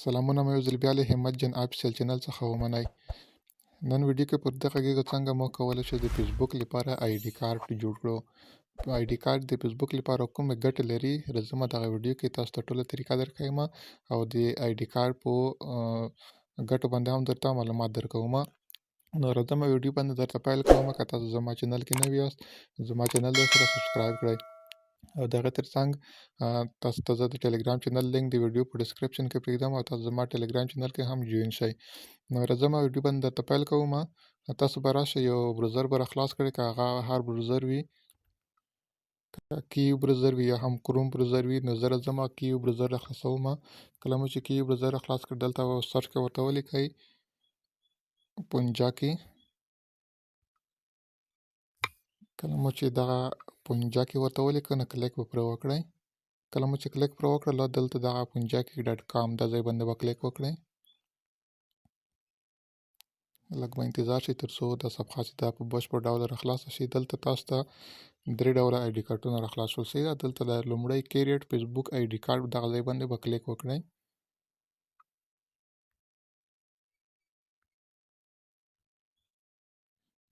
سلامونه مو یو ځل بیا له همت جان آفیسیل چینل څخه ومنئ. نن ویډیو کې پر دغه غږیږو څنګه مو کولی شو د فیسبوک لپاره آی ډي کارت جوړ کړو. آی ډي کارت د فیسبوک لپاره کومې ګټې لري راځه ما دغه ویډیو کې تاسو ته ټوله طریقه درښیم او د آی ډي کارت په ګټو باندې هم درته معلومات درکوم. نو راځه ما ویډیو باندې درته پیل کوم. که تاسو زما چینل کې نوي یاست زما چینل درسره سبسکرایب کړئ او د هغې ترڅنګ تاسو ته زه د ټلګرام چینل لینک د ویډیو په ډسکرپشن کې پرېږدم او تاسو زما ټلګرام چینل کې هم جوین شئ. نو راځه ما ویډیو باندې درته پیل کوم. تاسو به راشئ یو بروزر به راخلاص کړئ، که هغه هر بروزر وي، کیو بروزر وي یا هم کروم بروزر وي. نو زه راځم کیو بروزر راخلاصوم. کله مو چې کیو بروزر راخلاص کړ دلته سرچ کې ورته ولیکئ پونجاکي. کله مو چې دغه پونجاکي ورته ولیکه نو کلیک به پرې وکړئ. کله مو چې کلیک پرې وکړل دلته دغه punjaki.com دا ځای باندې به کلیک وکړئ. لږ به انتظار شي تر څو دا صفحه چې دا په بشپړ ډول راخلاصه شي. دلته تاسو ته 3 ډوله آی ډي کارتونه راخلاص شول. صحیح ده. دلته د لومړی کیریټ فیسبوک آی ډي کارت دغه ځای باندې به کلیک وکړئ.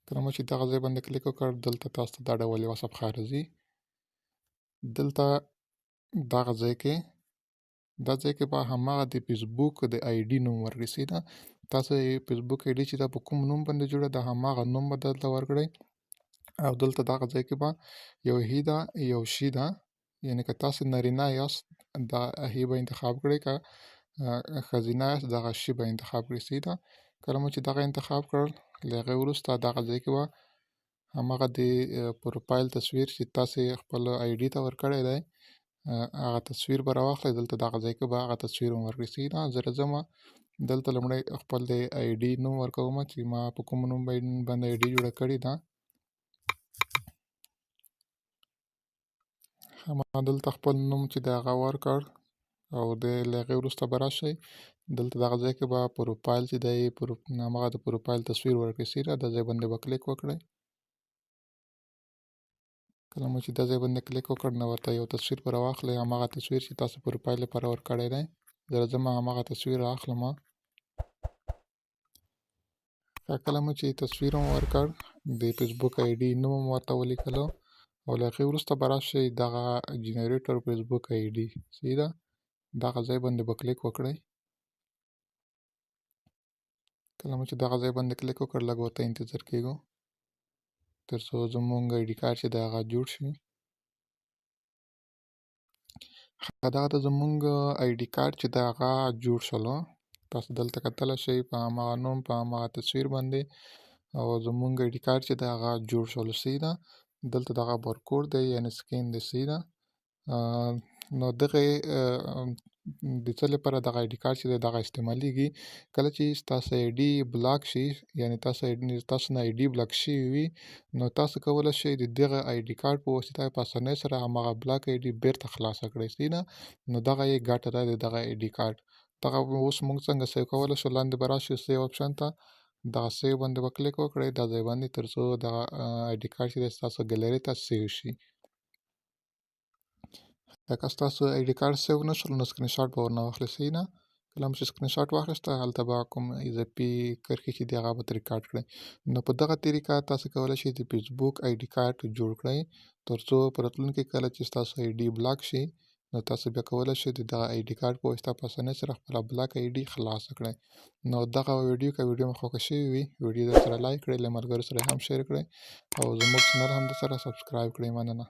کله مو چې دغه ځای باندې کلیک وکړ دلته تاسو ته دا ډول یوه صفحه راځي. دلته دغه ځای کې دا ځای کې به هماغه د فیسبوک د آی ډي نوم ورکړئ. صحیح ده. تاسو فیسبوک آی ډي چې دا په کوم نوم باندې جوړه ده هماغه نوم به دلته ورکړئ او دلته دغه ځای کې به یو هی ده یو شي ده، یعنې که تاسو نارینه یاست دا هی به انتخاب کړئ، که ښځینه یاست دغه شي به انتخاب کړئ. صحیح ده. کله مو چې دغه انتخاب کړل له هغې وروسته دغه ځای کې به هماغه د پروفایل تصویر چې تاسې خپل آی ډي ته ورکړی دی هغه تصویر به راواخلئ. دلته دغه ځای کې به هغه تصویر هم ورکړئ. صحیح ده. زه راځم دلته لومړی خپل د آی ډي نوم ورکوم چې ما په کوم نوم باندې آی ډي جوړه کړې ده. ما دلته خپل نوم چې دی هغه ورکړ او له هغې وروسته به راشئ دلته دغه ځای کې به پروفایل چې دی هماغه د پروفایل تصویر ورکړئ. صحیح ده. دا ځای باندې به کلیک وکړئ. کله مو چې دا ځای باندې کلیک وکړ نو ورته یو تصویر به راواخلئ، هماغه تصویر چې تاسو پروفایل لپاره ورکړی دی. زه راځم هماغه تصویر رااخلم. کله مو چې تصویر مو ورکړ د فیسبوک آی ډي نوم مو ورته ولیکلو او له هغې وروسته به راشئ دغه جنریټر فیسبوک آی ډي. صحیح ده. دغه ځای باندې به کلیک وکړئ. کله مو چې دغه ځای باندې کلیک وکړ لږ ورته انتظار کېږو تر څو زموږ آی ډي کارت چې دی هغه جوړ شي. دغه د زموږ آی ډي کارت چې دی هغه جوړ شولو. تاسو دلته کتلی شئ په هماغه نوم په هماغه تصویر باندې او زموږ آی ډي کارت چې دی هغه جوړ شولو. صحیح ده. دلته دغه بارکوډ دی یعنې سکین دی. صحیح ده. نو دغې د څه لپاره دغه آی ډي کارت چې دی دغه استعمالیږي کله چې ستاسو آی ډي بلاک شي، یعنې تاسو نه آی ډي بلاک شوي وي نو تاسو کولی شئ د دغه آی ډي کارت په واسطه په اسانۍ سره هماغه بلاک آی ډي بیرته خلاصه کړئ. صحیح ده. نو دغه یې ګټه ده د دغه آی ډي کارت. دغه اوس موږ څنګه سیو کولی شو، لاندې به راشئ سیو اپشن ته، دغه سیو باندې به کلیک وکړئ دا ځای باندې تر څو دغه آی ډي کارت چې دی ستاسو ګیلري ته سیو شي. که ستاسو آی ډي کارت سیو نه شول نو سکرین شاټ به ورنه واخلئ. صحیح ده. کله مو چې سکرین شاټ واخیسته هلته به کوم اضافي کرښې چې دي هغه به ترې کاټ کړئ. نو په دغه طریقه تاسو کولی شئ د فیسبوک آی ډي کارت جوړ کړئ تر څو په راتلونکي کله چې ستاسو آی ډي بلاک شي نو تاسو بیا کولی شئ د دغه آی ډي کارت په واسطه په اسانۍ سره خپله بلاک آی ډي خلاصه کړئ. نو دغه ویډیو که ویډیو مو خوښه شوې وي ویډیو درسره لایک کړئ، له ملګرو سره هم شیر کړئ او زموږ چینل هم درسره سبسکرایب کړئ. مننه.